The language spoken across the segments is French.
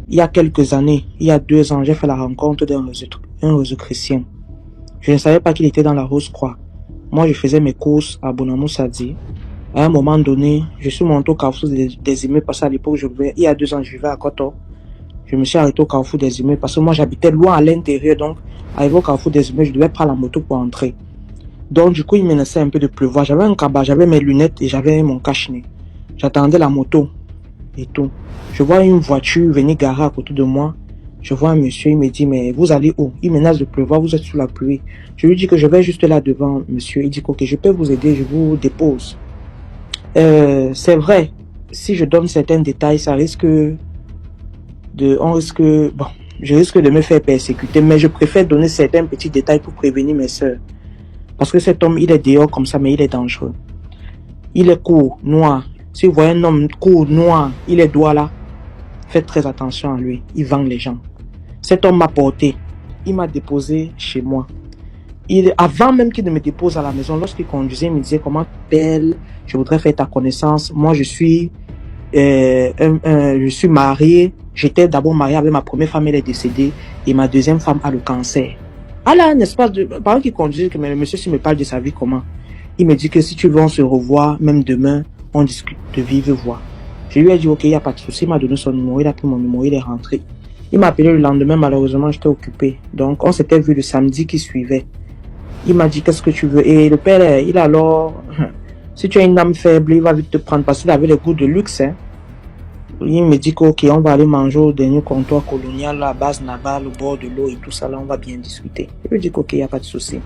Il y a quelques années, il y a 2 ans, j'ai fait la rencontre d'un réseau chrétien. Je ne savais pas qu'il était dans la Rose-Croix. Moi, je faisais mes courses à Bonamou Sadi. À un moment donné, je suis monté au carrefour des immeubles parce qu'à l'époque, il y a 2 ans, je vivais à Koto. Je me suis arrêté au carrefour des immeubles parce que moi, j'habitais loin à l'intérieur. Donc, arrivé au carrefour des immeubles, je devais prendre la moto pour entrer. Donc, du coup, il menaçait un peu de pleuvoir. J'avais un cabas, j'avais mes lunettes et j'avais mon cache-nez. J'attendais la moto et tout. Je vois une voiture venir garer à côté de moi. Je vois un monsieur, il me dit, mais vous allez où? Il menace de pleuvoir, vous êtes sous la pluie. Je lui dis que je vais juste là devant, monsieur. Il dit, ok, je peux vous aider, je vous dépose. C'est vrai, si je donne certains détails, ça risque je risque de me faire persécuter, mais je préfère donner certains petits détails pour prévenir mes sœurs. Parce que cet homme, il est dehors comme ça, mais il est dangereux. Il est court, noir. Si vous voyez un homme court, noir, il est droit là, faites très attention à lui. Il vend les gens. Cet homme m'a porté. Il m'a déposé chez moi. Avant même qu'il ne me dépose à la maison, lorsqu'il conduisait, il me disait, comment t'appelles? Je voudrais faire ta connaissance. Moi, je suis marié. J'étais d'abord marié avec ma première femme, elle est décédée. Et ma deuxième femme a le cancer. Ah là, n'est-ce pas, pendant qu'il conduisait, que le monsieur, s'il me parle de sa vie, comment? Il me dit que si tu veux, on se revoit, même demain, on discute de vive voix. Je lui ai dit, ok, il n'y a pas de souci. Il m'a donné son numéro, il a pris mon numéro, il est rentré. Il m'a appelé le lendemain, malheureusement, j'étais occupé. Donc, on s'était vu le samedi qui suivait. Il m'a dit, qu'est-ce que tu veux? Et le père, il alors, si tu as une âme faible, il va vite te prendre parce qu'il avait le goût de luxe. Hein. Il me dit ok, on va aller manger au dernier comptoir colonial, la base navale, au bord de l'eau et tout ça, là, on va bien discuter. Je lui dis ok, il n'y a pas de souci.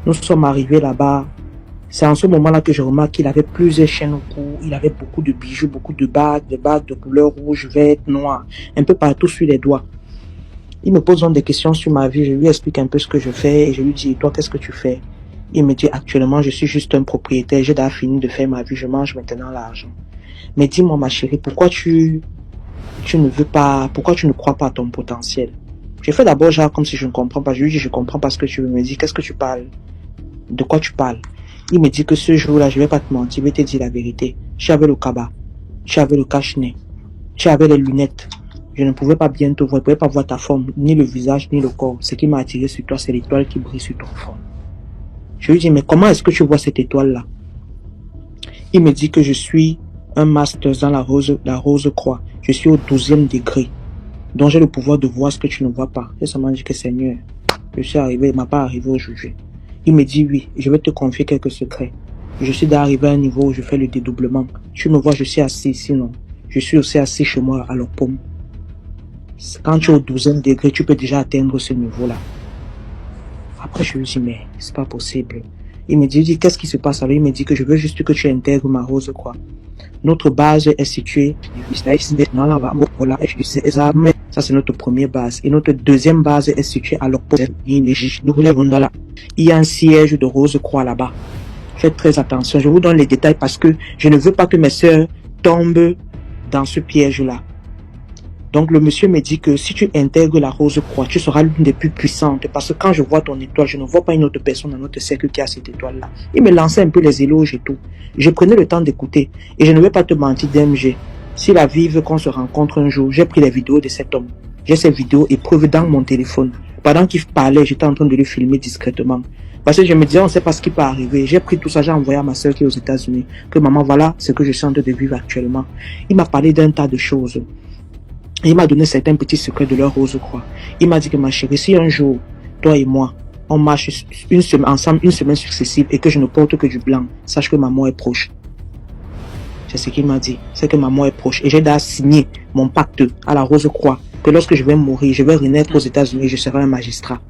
Nous sommes arrivés là-bas. C'est en ce moment-là que je remarque qu'il avait plusieurs chaînes au cou, il avait beaucoup de bijoux, beaucoup de bagues de couleur rouge, verte, noire, un peu partout sur les doigts. Il me pose donc des questions sur ma vie, je lui explique un peu ce que je fais et je lui dis, et toi, qu'est-ce que tu fais? Il me dit, actuellement, je suis juste un propriétaire, j'ai déjà fini de faire ma vie, je mange maintenant l'argent. Mais dis-moi, ma chérie, pourquoi tu ne crois pas à ton potentiel? J'ai fait d'abord genre comme si je ne comprends pas. Je lui dis, je comprends pas ce que tu veux me dire. Qu'est-ce que tu parles? De quoi tu parles? Il me dit que ce jour-là, je vais pas te mentir, je vais te dire la vérité. Tu avais le cabas, tu avais le cache-nez, tu avais les lunettes. Je ne pouvais pas bien te voir, je ne pouvais pas voir ta forme, ni le visage, ni le corps. Ce qui m'a attiré sur toi, c'est l'étoile qui brille sur ton front. Je lui dis, mais comment est-ce que tu vois cette étoile-là? Il me dit que je suis un master dans la rose croix. Je suis au 12e degré. Donc j'ai le pouvoir de voir ce que tu ne vois pas. J'ai seulement dit que Seigneur, je suis arrivé, il m'a pas arrivé au juger. Il me dit oui, je vais te confier quelques secrets. Je suis d'arriver à un niveau où je fais le dédoublement. Tu me vois, je suis assis ici, non. Je suis aussi assis chez moi à leur paume. Quand tu es au 12e degré, tu peux déjà atteindre ce niveau-là. Après, je lui dis, mais c'est pas possible. Il me dit, qu'est-ce qui se passe? Alors il me dit que je veux juste que tu intègres ma rose, quoi. Notre base est située, ça c'est notre première base. Et notre deuxième base est située à l'opposé. Il y a un siège de Rose-Croix là-bas. Faites très attention. Je vous donne les détails parce que je ne veux pas que mes sœurs tombent dans ce piège-là. Donc le monsieur me dit que si tu intègres la Rose-Croix, tu seras l'une des plus puissantes. Parce que quand je vois ton étoile, je ne vois pas une autre personne dans notre cercle qui a cette étoile-là. Il me lançait un peu les éloges et tout. Je prenais le temps d'écouter. Et je ne vais pas te mentir, DMG. Si la vie veut qu'on se rencontre un jour, j'ai pris les vidéos de cet homme. J'ai ces vidéos épreuves dans mon téléphone. Pendant qu'il parlait, j'étais en train de le filmer discrètement. Parce que je me disais, on ne sait pas ce qui peut arriver. J'ai pris tout ça, j'ai envoyé à ma soeur qui est aux États-Unis. Que maman, voilà ce que je suis en train de vivre actuellement. Il m'a parlé d'un tas de choses. Il m'a donné certains petits secrets de leur Rose-Croix. Il m'a dit que ma chérie, si un jour, toi et moi, on marche ensemble une semaine successive et que je ne porte que du blanc, sache que ma mort est proche. C'est ce qu'il m'a dit. C'est que ma mort est proche. Et j'ai déjà signé mon pacte à la Rose-Croix que lorsque je vais mourir, je vais renaître aux États-Unis, je serai un magistrat.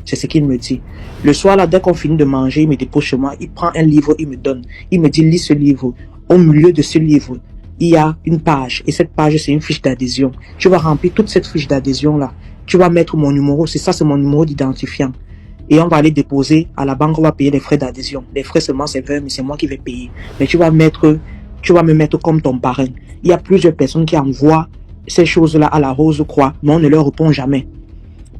C'est ce qu'il me dit. Le soir, là, dès qu'on finit de manger, il me dépose chez moi, il prend un livre, il me donne. Il me dit, lis ce livre. Au milieu de ce livre, il y a une page. Et cette page, c'est une fiche d'adhésion. Tu vas remplir toute cette fiche d'adhésion-là. Tu vas mettre mon numéro. C'est ça, c'est mon numéro d'identifiant. Et on va aller déposer à la banque, on va payer les frais d'adhésion. Les frais seulement, c'est 20, mais c'est moi qui vais payer. Mais tu vas me mettre comme ton parrain. Il y a plusieurs personnes qui envoient ces choses-là à la Rose-Croix, mais on ne leur répond jamais.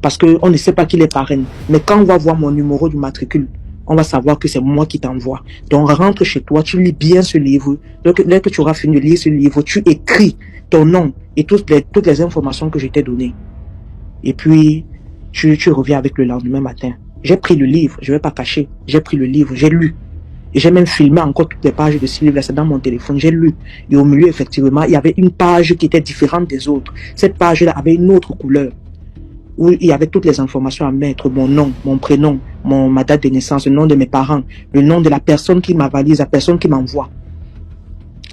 Parce qu'on ne sait pas qui les parraine. Mais quand on va voir mon numéro du matricule, on va savoir que c'est moi qui t'envoie. Donc, rentre chez toi, tu lis bien ce livre. Donc, dès que tu auras fini de lire ce livre, tu écris ton nom et toutes les informations que je t'ai données. Et puis, tu reviens avec le lendemain matin. J'ai pris le livre, je ne vais pas cacher. J'ai pris le livre, j'ai lu. Et j'ai même filmé encore toutes les pages de ce livre-là, c'est dans mon téléphone, j'ai lu. Et au milieu, effectivement, il y avait une page qui était différente des autres. Cette page-là avait une autre couleur, où il y avait toutes les informations à mettre, mon nom, mon prénom, ma date de naissance, le nom de mes parents, le nom de la personne qui m'avalise, la personne qui m'envoie.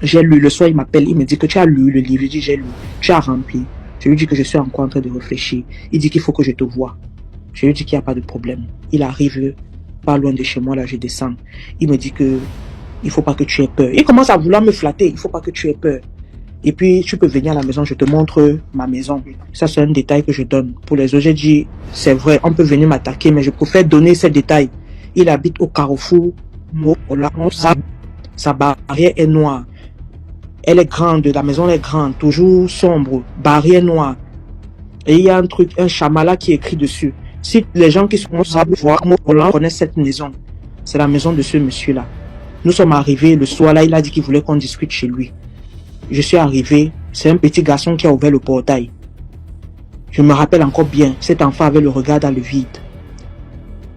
J'ai lu, le soir, il m'appelle, il me dit que tu as lu le livre. Je dis, j'ai lu, tu as rempli. Je lui dis que je suis encore en train de réfléchir. Il dit qu'il faut que je te voie. Je lui dis qu'il n'y a pas de problème. Il arrive pas loin de chez moi, là, je descends. Il me dit que il faut pas que tu aies peur. Il commence à vouloir me flatter, il faut pas que tu aies peur. Et puis, tu peux venir à la maison, je te montre ma maison. Ça, c'est un détail que je donne. Pour les autres, j'ai dit, c'est vrai, on peut venir m'attaquer, mais je préfère donner ces détails. Il habite au carrefour. Sa barrière est noire. Elle est grande, la maison est grande, toujours sombre, barrière noire. Et il y a un truc, un chamala qui est écrit dessus. Si les gens qui sont savent voir, connaissent cette maison. C'est la maison de ce monsieur-là. Nous sommes arrivés le soir là, il a dit qu'il voulait qu'on discute chez lui. Je suis arrivé, c'est un petit garçon qui a ouvert le portail. Je me rappelle encore bien, cet enfant avait le regard dans le vide.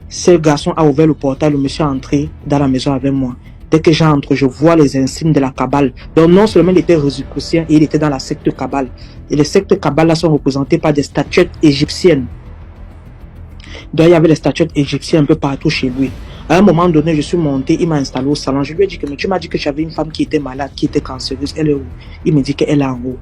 Ce garçon a ouvert le portail, le monsieur est entré dans la maison avec moi. Dès que j'entre, je vois les insignes de la Kabbale. Donc non seulement il était rosicrucien, et il était dans la secte Kabbale. Et les sectes Kabbale là sont représentées par des statuettes égyptiennes. Donc il y avait les statuettes égyptiennes un peu partout chez lui. À un moment donné, je suis monté, il m'a installé au salon. Je lui ai dit que mais tu m'as dit que j'avais une femme qui était malade, qui était cancéreuse. Elle est où? Il me dit qu'elle est en haut.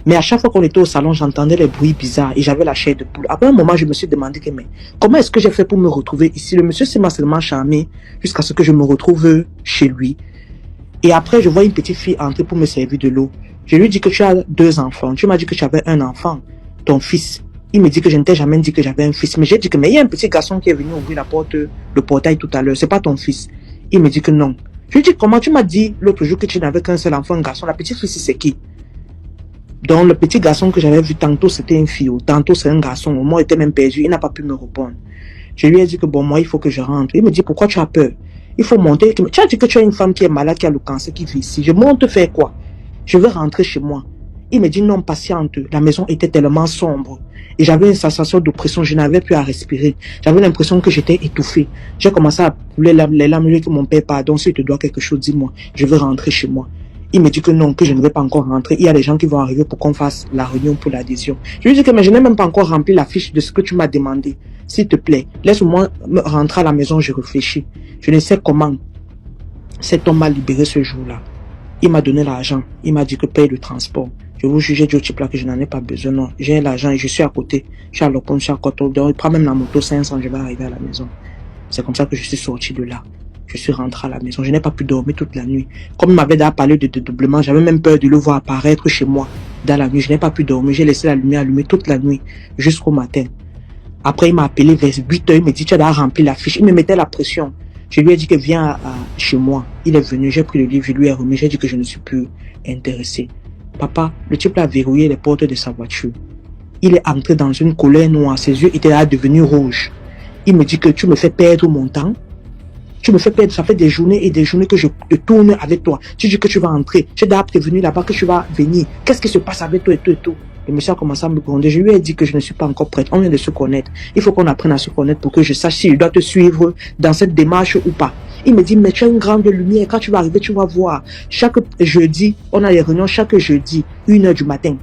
Mais à chaque fois qu'on était au salon, j'entendais les bruits bizarres et j'avais la chair de poule. Après un moment, je me suis demandé que mais comment est-ce que j'ai fait pour me retrouver ici? Le monsieur m'a seulement charmé jusqu'à ce que je me retrouve chez lui. Et après, je vois une petite fille entrer pour me servir de l'eau. Je lui dis que tu as 2 enfants. Tu m'as dit que tu avais un enfant, ton fils. Il me dit que je ne t'ai jamais dit que j'avais un fils. Mais j'ai dit que mais il y a un petit garçon qui est venu ouvrir la porte, le portail tout à l'heure. C'est pas ton fils. Il me dit que non. Je lui dis comment tu m'as dit l'autre jour que tu n'avais qu'un seul enfant, un garçon. La petite fille, c'est qui? Donc le petit garçon que j'avais vu tantôt c'était une fille, tantôt c'est un garçon. Moi il était même perdu, il n'a pas pu me répondre. Je lui ai dit que bon moi il faut que je rentre. Il me dit pourquoi tu as peur? Il faut monter. Tu as dit que tu as une femme qui est malade, qui a le cancer, qui vit ici. Je monte faire quoi? Je veux rentrer chez moi. Il me dit non, patiente. La maison était tellement sombre. Et j'avais une sensation d'oppression. Je n'avais plus à respirer. J'avais l'impression que j'étais étouffé. J'ai commencé à couler les larmes. Que mon père, pardon, si tu te dois quelque chose, dis-moi. Je veux rentrer chez moi. Il me dit que non, que je ne vais pas encore rentrer. Il y a des gens qui vont arriver pour qu'on fasse la réunion pour l'adhésion. Je lui dis que mais je n'ai même pas encore rempli la fiche de ce que tu m'as demandé. S'il te plaît, laisse-moi rentrer à la maison, je réfléchis. Je ne sais comment cet homme m'a libéré ce jour-là. Il m'a donné l'argent. Il m'a dit que paye le transport. Je vous jure, j'ai dit au type là que je n'en ai pas besoin. Non, j'ai l'argent et je suis à côté. Je suis à l'Opon, je suis à Koto. Donc, il prend même la moto 500, je vais arriver à la maison. C'est comme ça que je suis sorti de là. Je suis rentré à la maison. Je n'ai pas pu dormir toute la nuit. Comme il m'avait déjà parlé de dédoublement, j'avais même peur de le voir apparaître chez moi dans la nuit. Je n'ai pas pu dormir. J'ai laissé la lumière allumée toute la nuit jusqu'au matin. Après, il m'a appelé vers 8 heures. Il me dit, tu as rempli la fiche. Il me mettait la pression. Je lui ai dit que viens chez moi. Il est venu. J'ai pris le livre. Je lui ai remis. J'ai dit que je ne suis plus intéressé. Papa, le type a verrouillé les portes de sa voiture. Il est entré dans une colère noire. Ses yeux étaient là devenus rouges. Il me dit que tu me fais perdre mon temps. Tu me fais perdre, ça fait des journées et des journées que je tourne avec toi. Tu dis que tu vas entrer. J'ai déjà prévenu là-bas que tu vas venir. Qu'est-ce qui se passe avec toi et tout et tout? Le monsieur a commencé à me gronder. Je lui ai dit que je ne suis pas encore prête. On vient de se connaître. Il faut qu'on apprenne à se connaître pour que je sache si je dois te suivre dans cette démarche ou pas. Il me dit, mais tu as une grande lumière. Quand tu vas arriver, tu vas voir. Chaque jeudi, on a des réunions chaque jeudi, 1h du matin.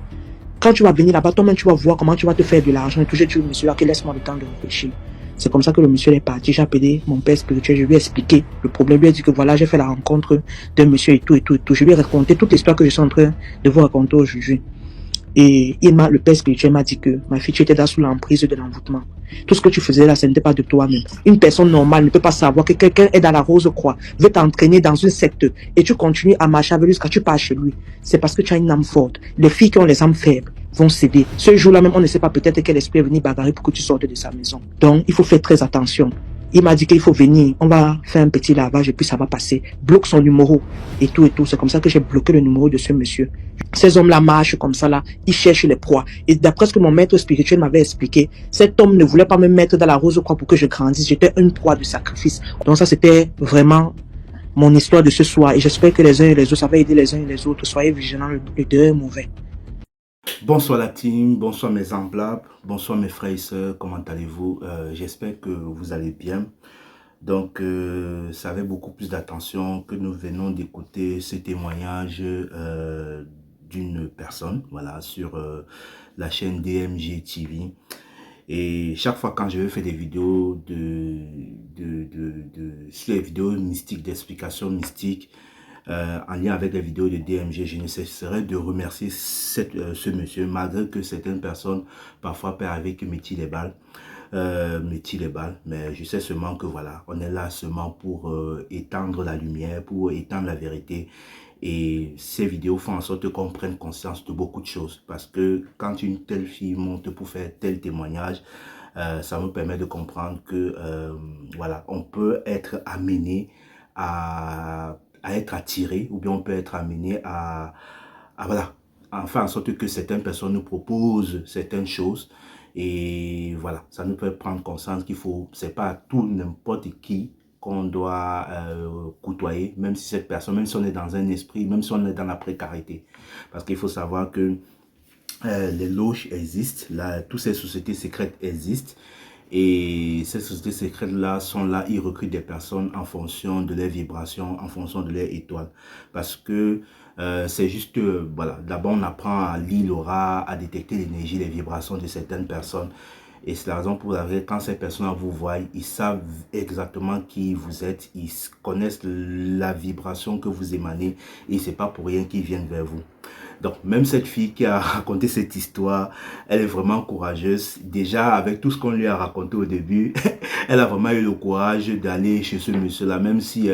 Quand tu vas venir là-bas, toi-même, tu vas voir comment tu vas te faire de l'argent. Et tout, j'ai dit au monsieur là que laisse-moi le temps de réfléchir. C'est comme ça que le monsieur est parti. J'ai appelé mon père spirituel. Je lui ai expliqué le problème. Je lui ai dit que voilà, j'ai fait la rencontre d'un monsieur et tout et tout et tout. Je lui ai raconté toute l'histoire que je suis en train de vous raconter aujourd'hui. Et le père spirituel m'a dit que ma fille, tu étais là sous l'emprise de l'envoûtement. Tout ce que tu faisais là, ce n'était pas de toi-même. Une personne normale ne peut pas savoir que quelqu'un est dans la rose croix, veut t'entraîner dans une secte et tu continues à marcher avec lui jusqu'à tu pars chez lui. C'est parce que tu as une âme forte. Les filles qui ont les âmes faibles vont céder. Ce jour-là même, on ne sait pas peut-être quel esprit est venu bagarrer pour que tu sortes de sa maison. Donc, il faut faire très attention. Il m'a dit qu'il faut venir, on va faire un petit lavage et puis ça va passer. Bloque son numéro et tout et tout. C'est comme ça que j'ai bloqué le numéro de ce monsieur. Ces hommes-là marchent comme ça là, ils cherchent les proies. Et d'après ce que mon maître spirituel m'avait expliqué, cet homme ne voulait pas me mettre dans la rose croix pour que je grandisse. J'étais une proie de sacrifice. Donc ça c'était vraiment mon histoire de ce soir. Et j'espère que les uns et les autres, ça va aider les uns et les autres. Soyez vigilants, le deux est mauvais. Bonsoir la team, bonsoir mes semblables, bonsoir mes frères et sœurs, comment allez-vous? J'espère que vous allez bien. Donc, ça avait beaucoup plus d'attention que nous venons d'écouter ce témoignage d'une personne, voilà, sur la chaîne DMG TV. Et chaque fois quand je vais faire des vidéos sur les vidéos mystiques, d'explications mystiques, en lien avec les vidéos de DMG, je ne cesserai de remercier ce monsieur, malgré que certaines personnes parfois peuvent arriver que me tirent les balles, mais je sais seulement que voilà, on est là seulement pour étendre la lumière, pour étendre la vérité. Et ces vidéos font en sorte qu'on prenne conscience de beaucoup de choses. Parce que quand une telle fille monte pour faire tel témoignage, ça me permet de comprendre que voilà, on peut être amené à être attiré, ou bien on peut être amené voilà, à faire en sorte que certaines personnes nous proposent certaines choses. Et voilà, ça nous peut prendre conscience qu'il faut, c'est pas tout n'importe qui qu'on doit côtoyer, même si cette personne, même si on est dans un esprit, même si on est dans la précarité. Parce qu'il faut savoir que les loges existent, là, toutes ces sociétés secrètes existent. Et ces sociétés secrètes-là sont là, ils recrutent des personnes en fonction de leurs vibrations, en fonction de leurs étoiles. Parce que c'est juste, voilà, d'abord on apprend à lire l'aura, à détecter l'énergie, les vibrations de certaines personnes. Et c'est la raison pour laquelle quand ces personnes vous voient, ils savent exactement qui vous êtes, ils connaissent la vibration que vous émanez et c'est pas pour rien qu'ils viennent vers vous. Donc, même cette fille qui a raconté cette histoire, elle est vraiment courageuse. Déjà, avec tout ce qu'on lui a raconté au début, elle a vraiment eu le courage d'aller chez ce monsieur-là, même si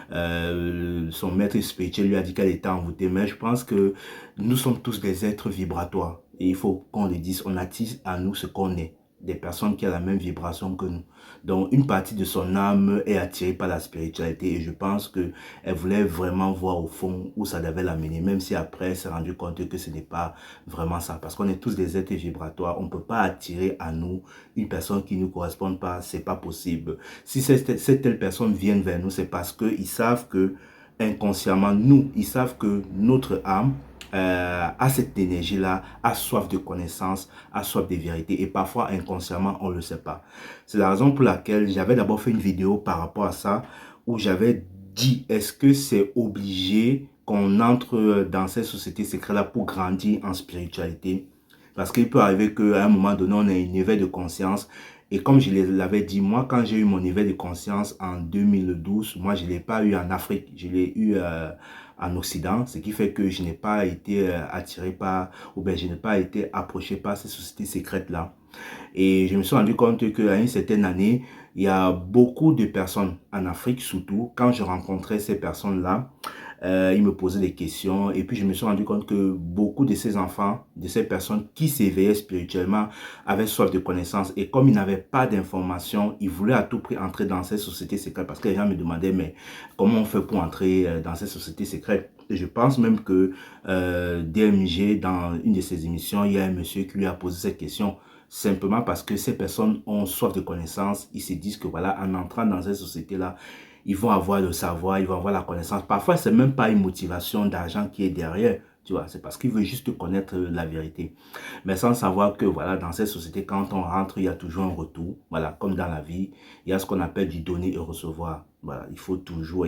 son maître spirituel lui a dit qu'elle était envoûtée. Mais je pense que nous sommes tous des êtres vibratoires. Et il faut qu'on le dise, on attire à nous ce qu'on est. Des personnes qui ont la même vibration que nous. Donc, une partie de son âme est attirée par la spiritualité et je pense que elle voulait vraiment voir au fond où ça devait l'amener, même si après elle s'est rendue compte que ce n'est pas vraiment ça. Parce qu'on est tous des êtres vibratoires, on ne peut pas attirer à nous une personne qui ne nous correspond pas, c'est pas possible. Si cette telle personne vient vers nous, c'est parce qu'ils savent que inconsciemment, ils savent que notre âme a cette énergie-là, a soif de connaissance, a soif de vérité. Et parfois, inconsciemment, on ne le sait pas. C'est la raison pour laquelle j'avais d'abord fait une vidéo par rapport à ça, où j'avais dit, est-ce que c'est obligé qu'on entre dans ces sociétés secrètes-là pour grandir en spiritualité? Parce qu'il peut arriver qu'à un moment donné, on ait une éveil de conscience. Et comme je l'avais dit, moi, quand j'ai eu mon éveil de conscience en 2012, moi, je ne l'ai pas eu en Afrique, je l'ai eu en Occident, ce qui fait que je n'ai pas été attiré par, ou bien je n'ai pas été approché par ces sociétés secrètes-là. Et je me suis rendu compte qu'à une certaine année, il y a beaucoup de personnes en Afrique, surtout, quand je rencontrais ces personnes-là, ils me posaient des questions et puis je me suis rendu compte que beaucoup de ces enfants, de ces personnes qui s'éveillaient spirituellement avaient soif de connaissances et comme ils n'avaient pas d'informations, ils voulaient à tout prix entrer dans ces sociétés secrètes parce que les gens me demandaient mais comment on fait pour entrer dans ces sociétés secrètes? Et je pense même que DMG, dans une de ses émissions, il y a un monsieur qui lui a posé cette question simplement parce que ces personnes ont soif de connaissances, ils se disent que voilà, en entrant dans cette société-là, ils vont avoir le savoir, ils vont avoir la connaissance. Parfois, c'est même pas une motivation d'argent qui est derrière, tu vois, c'est parce qu'ils veulent juste connaître la vérité. Mais sans savoir que, voilà, dans cette société, quand on rentre, il y a toujours un retour. Voilà, comme dans la vie, il y a ce qu'on appelle du donner et recevoir. Voilà, il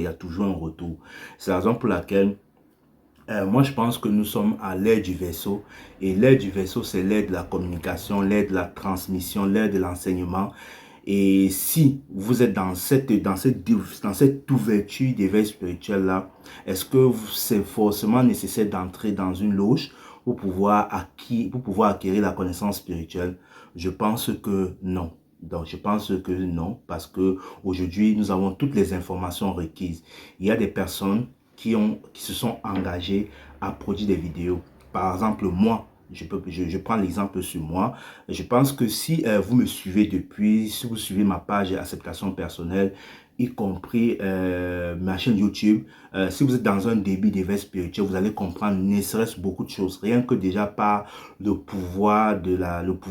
y a toujours un retour. C'est la raison pour laquelle moi, je pense que nous sommes à l'ère du vaisseau. Et l'ère du vaisseau, c'est l'ère de la communication, l'ère de la transmission, l'ère de l'enseignement. Et si vous êtes dans cette ouverture d'éveil spirituel-là, est-ce que c'est forcément nécessaire d'entrer dans une loge pour pouvoir acquérir la connaissance spirituelle? Je pense que non. Donc, je pense que non, parce que aujourd'hui, nous avons toutes les informations requises. Il y a des personnes qui se sont engagées à produire des vidéos. Par exemple, moi, je prends l'exemple sur moi. Je pense que si vous me suivez depuis, si vous suivez ma page acceptation personnelle, y compris ma chaîne YouTube, si vous êtes dans un début d'éveil spirituel, vous allez comprendre ne serait-ce beaucoup de choses. Rien que déjà par le pouvoir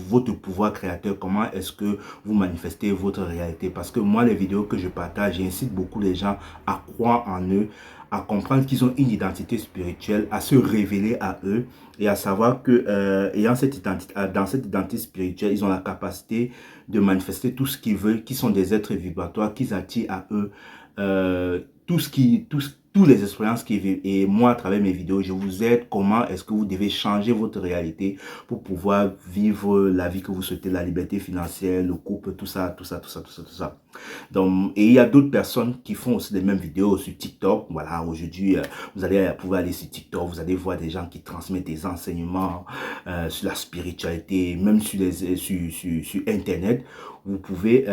votre pouvoir créateur, comment est-ce que vous manifestez votre réalité. Parce que moi, les vidéos que je partage, j'incite beaucoup les gens à croire en eux, à comprendre qu'ils ont une identité spirituelle, à se révéler à eux et à savoir que ayant cette identité, dans cette identité spirituelle, ils ont la capacité de manifester tout ce qu'ils veulent, qui sont des êtres vibratoires, qu'ils attirent à eux toutes les expériences qu'ils vivent. Et moi, à travers mes vidéos, je vous aide comment est-ce que vous devez changer votre réalité pour pouvoir vivre la vie que vous souhaitez, la liberté financière, le couple, tout ça, tout ça, tout ça, tout ça, tout ça. Donc, et il y a d'autres personnes qui font aussi les mêmes vidéos sur TikTok. Voilà, aujourd'hui, vous allez pouvoir aller sur TikTok, vous allez voir des gens qui transmettent des enseignements sur la spiritualité, même sur Internet. Vous pouvez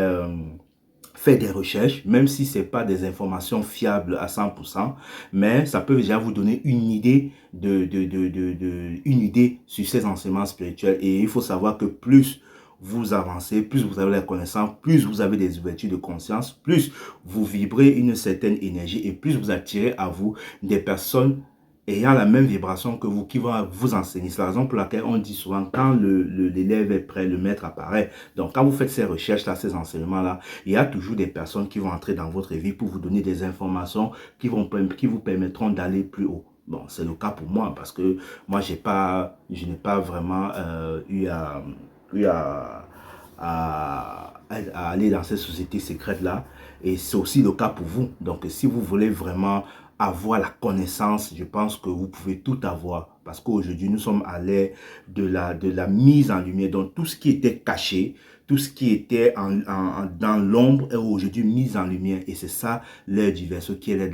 faire des recherches, même si ce n'est pas des informations fiables à 100%, mais ça peut déjà vous donner une idée, une idée sur ces enseignements spirituels. Et il faut savoir que plus vous avancez, plus vous avez la connaissance, plus vous avez des ouvertures de conscience, plus vous vibrez une certaine énergie et plus vous attirez à vous des personnes ayant la même vibration que vous, qui vont vous enseigner. C'est la raison pour laquelle on dit souvent, quand l'élève est prêt, le maître apparaît. Donc, quand vous faites ces recherches-là, ces enseignements-là, il y a toujours des personnes qui vont entrer dans votre vie pour vous donner des informations qui vous permettront d'aller plus haut. Bon, c'est le cas pour moi, parce que moi, je n'ai pas vraiment eu à aller dans ces sociétés secrètes-là. Et c'est aussi le cas pour vous. Donc, si vous voulez vraiment avoir la connaissance, je pense que vous pouvez tout avoir. Parce qu'aujourd'hui, nous sommes à l'ère de la mise en lumière. Donc, tout ce qui était caché, tout ce qui était dans l'ombre est aujourd'hui mis en lumière. Et c'est ça l'ère du Verseau, qui est l'ère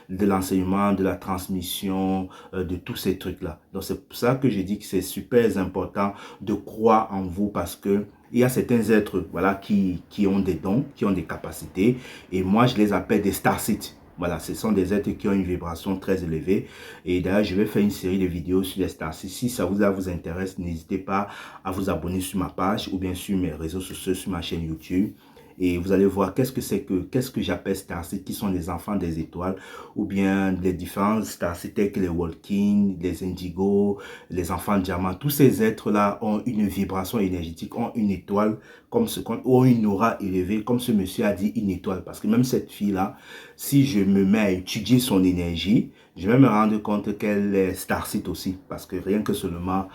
de l'enseignement, de la transmission, de tous ces trucs-là. Donc, c'est pour ça que je dis que c'est super important de croire en vous, parce que il y a certains êtres, voilà, qui ont des dons, qui ont des capacités, et moi je les appelle des starseeds. Voilà, ce sont des êtres qui ont une vibration très élevée. Et d'ailleurs, je vais faire une série de vidéos sur les starseeds. Si ça vous intéresse, n'hésitez pas à vous abonner sur ma page ou bien sur mes réseaux sociaux, sur ma chaîne YouTube. Et vous allez voir qu'est-ce que j'appelle starseeds, qui sont les enfants des étoiles, ou bien les différents starseeds tels que les walking, les indigos, les enfants diamants. Tous ces êtres-là ont une vibration énergétique, ont une étoile, ont une aura élevée, comme ce monsieur a dit, une étoile. Parce que même cette fille-là, si je me mets à étudier son énergie, je vais me rendre compte qu'elle est starseed aussi. Parce que rien que seulement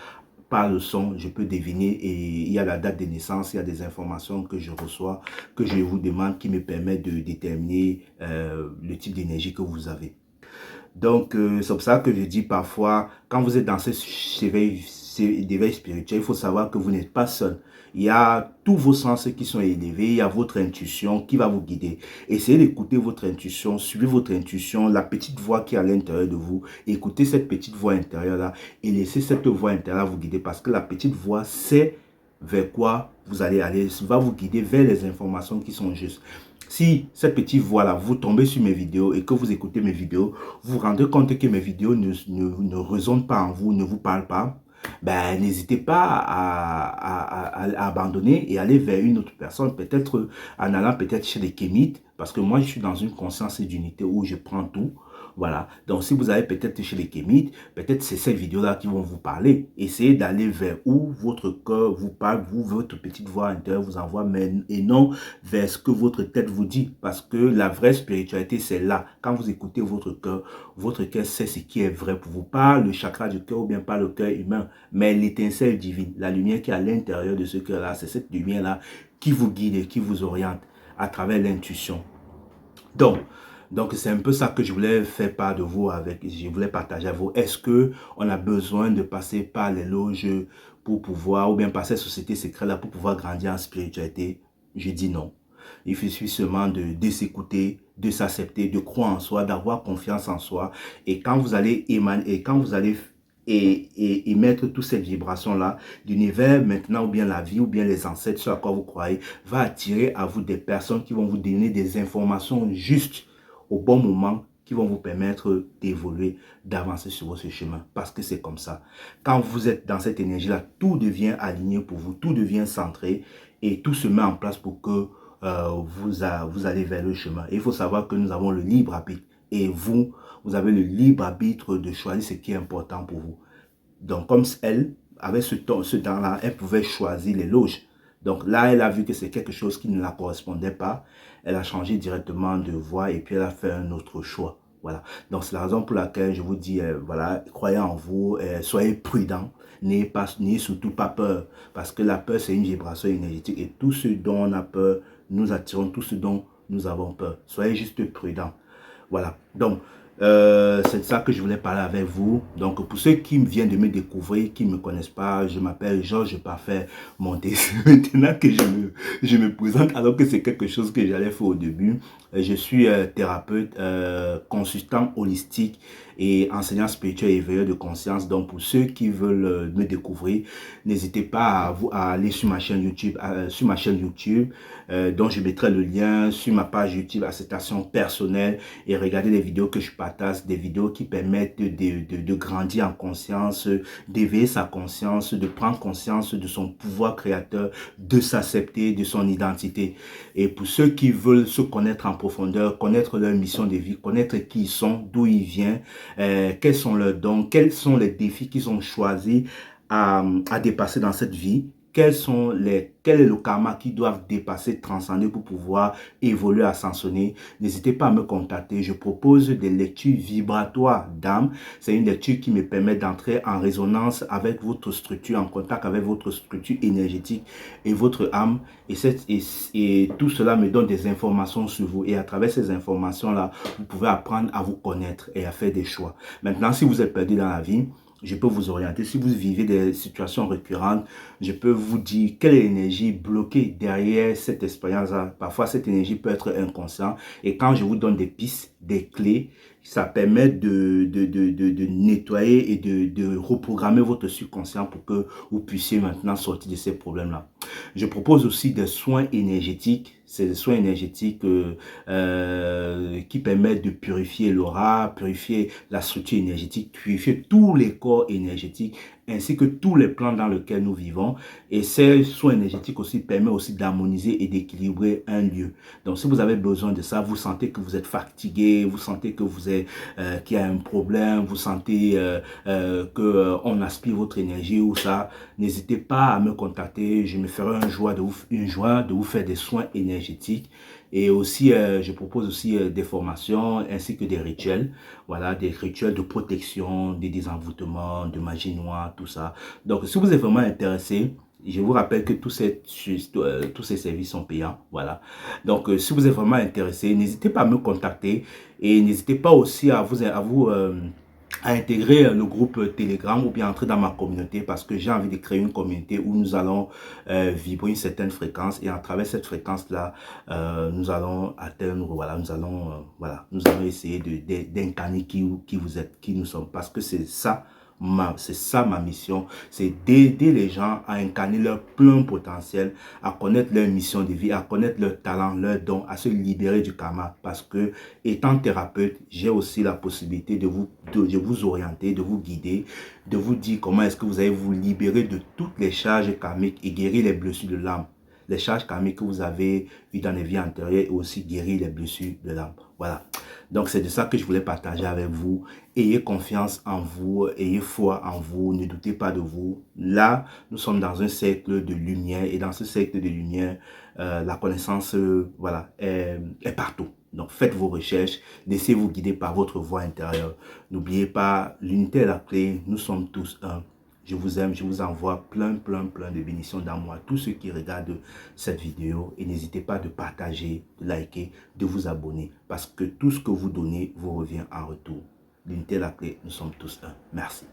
par le son, je peux deviner, et il y a la date de naissance, il y a des informations que je reçois, que je vous demande, qui me permettent de déterminer le type d'énergie que vous avez. Donc, c'est pour ça que je dis parfois, quand vous êtes dans ce éveil spirituel, il faut savoir que vous n'êtes pas seul. Il y a tous vos sens qui sont élevés, il y a votre intuition qui va vous guider. Essayez d'écouter votre intuition, suivez votre intuition, la petite voix qui est à l'intérieur de vous. Écoutez cette petite voix intérieure-là et laissez cette voix intérieure vous guider, parce que la petite voix sait vers quoi vous allez aller, va vous guider vers les informations qui sont justes. Si cette petite voix-là, vous tombez sur mes vidéos et que vous écoutez mes vidéos, vous vous rendez compte que mes vidéos ne résonnent pas en vous, ne vous parlent pas, ben, n'hésitez pas à abandonner et aller vers une autre personne, peut-être en allant peut-être chez les kémites, parce que moi je suis dans une conscience d'unité où je prends tout. Voilà, donc si vous allez peut-être chez les kémites, peut-être c'est ces vidéos-là qui vont vous parler. Essayez d'aller vers où votre cœur vous parle, votre petite voix intérieure vous envoie, et non vers ce que votre tête vous dit. Parce que la vraie spiritualité, c'est là. Quand vous écoutez votre cœur sait ce qui est vrai pour vous. Pas le chakra du cœur ou bien pas le cœur humain, mais l'étincelle divine, la lumière qui est à l'intérieur de ce cœur-là. C'est cette lumière-là qui vous guide et qui vous oriente à travers l'intuition. Donc, c'est un peu ça que je voulais faire part de vous je voulais partager avec vous. Est-ce qu'on a besoin de passer par les loges pour pouvoir, ou bien par ces sociétés secrètes-là pour pouvoir grandir en spiritualité? Je dis non. Il suffit seulement de s'écouter, de s'accepter, de croire en soi, d'avoir confiance en soi. Et quand vous allez émettre toute cette vibration-là, l'univers maintenant, ou bien la vie, ou bien les ancêtres, ce à quoi vous croyez, va attirer à vous des personnes qui vont vous donner des informations justes au bon moment, qui vont vous permettre d'évoluer, d'avancer sur votre chemin. Parce que c'est comme ça. Quand vous êtes dans cette énergie-là, tout devient aligné pour vous, tout devient centré et tout se met en place pour que vous allez vers le chemin. Et il faut savoir que nous avons le libre arbitre. Et vous avez le libre arbitre de choisir ce qui est important pour vous. Donc, comme elle, avec ce temps-là, elle pouvait choisir les loges. Donc là, elle a vu que c'est quelque chose qui ne la correspondait pas. Elle a changé directement de voie et puis elle a fait un autre choix. Voilà. Donc c'est la raison pour laquelle je vous dis, voilà, croyez en vous, soyez prudents. N'ayez surtout pas peur. Parce que la peur, c'est une vibration énergétique. Et tout ce dont on a peur, nous attirons tout ce dont nous avons peur. Soyez juste prudents. Voilà. Donc, c'est de ça que je voulais parler avec vous. Donc, pour ceux qui viennent de me découvrir, qui ne me connaissent pas, je m'appelle Georges Parfait Monté. Maintenant que je me présente, alors que c'est quelque chose que j'allais faire au début. Je suis thérapeute, consultant holistique et enseignant spirituel et éveilleur de conscience. Donc, pour ceux qui veulent me découvrir, n'hésitez pas à aller sur ma chaîne YouTube, dont je mettrai le lien sur ma page YouTube Acceptation Personnelle, et regarder les vidéos que je partage, des vidéos qui permettent de grandir en conscience, d'éveiller sa conscience, de prendre conscience de son pouvoir créateur, de s'accepter, de son identité. Et pour ceux qui veulent se connaître en profondeur, connaître leur mission de vie, connaître qui ils sont, d'où ils viennent, quels sont leurs dons, quels sont les défis qu'ils ont choisis à dépasser dans cette vie, quel est le karma qu'ils doivent dépasser, transcender pour pouvoir évoluer, ascensionner. N'hésitez pas à me contacter. Je propose des lectures vibratoires d'âme. C'est une lecture qui me permet d'entrer en résonance avec votre structure, en contact avec votre structure énergétique et votre âme. Et tout cela me donne des informations sur vous. Et à travers ces informations-là, vous pouvez apprendre à vous connaître et à faire des choix. Maintenant, si vous êtes perdu dans la vie, je peux vous orienter. Si vous vivez des situations récurrentes, je peux vous dire quelle est l'énergie bloquée derrière cette expérience-là. Parfois, cette énergie peut être inconsciente. Et quand je vous donne des pistes, des clés, ça permet de nettoyer et de reprogrammer votre subconscient pour que vous puissiez maintenant sortir de ces problèmes-là. Je propose aussi des soins énergétiques. C'est des soins énergétiques qui permettent de purifier l'aura, purifier la structure énergétique, purifier tous les corps énergétiques, ainsi que tous les plans dans lesquels nous vivons. Et ces soins énergétiques aussi permettent aussi d'harmoniser et d'équilibrer un lieu. Donc, si vous avez besoin de ça, vous sentez que vous êtes fatigué, vous sentez que qu'il y a un problème, vous sentez qu'on aspire votre énergie ou ça, n'hésitez pas à me contacter. Je me ferai une joie de vous faire des soins énergétiques. Et aussi, je propose aussi des formations ainsi que des rituels. Voilà, des rituels de protection, des désenvoûtements, de magie noire, tout ça. Donc, si vous êtes vraiment intéressé, je vous rappelle que tous ces services sont payants. Voilà. Donc, si vous êtes vraiment intéressé, n'hésitez pas à me contacter et n'hésitez pas aussi à intégrer le groupe Telegram ou bien entrer dans ma communauté, parce que j'ai envie de créer une communauté où nous allons vibrer une certaine fréquence, et à travers cette fréquence-là, nous allons atteindre, voilà, nous allons essayer d'incarner qui vous êtes, qui nous sommes, parce que c'est ça ma mission, c'est d'aider les gens à incarner leur plein potentiel, à connaître leur mission de vie, à connaître leurs talents, leurs dons, à se libérer du karma. Parce que, étant thérapeute, j'ai aussi la possibilité de vous orienter, de vous guider, de vous dire comment est-ce que vous allez vous libérer de toutes les charges karmiques et guérir les blessures de l'âme. Les charges karmiques que vous avez eues dans les vies antérieures, et aussi guérir les blessures de l'âme. Voilà. Donc, c'est de ça que je voulais partager avec vous. Ayez confiance en vous, ayez foi en vous, ne doutez pas de vous. Là, nous sommes dans un cercle de lumière, et dans ce cercle de lumière, la connaissance voilà, est partout. Donc, faites vos recherches, laissez-vous guider par votre voix intérieure. N'oubliez pas, l'unité est la clé, nous sommes tous un. Je vous aime, je vous envoie plein de bénédictions dans moi, tous ceux qui regardent cette vidéo. Et n'hésitez pas de partager, de liker, de vous abonner, parce que tout ce que vous donnez vous revient en retour. L'unité est la clé, nous sommes tous un. Merci.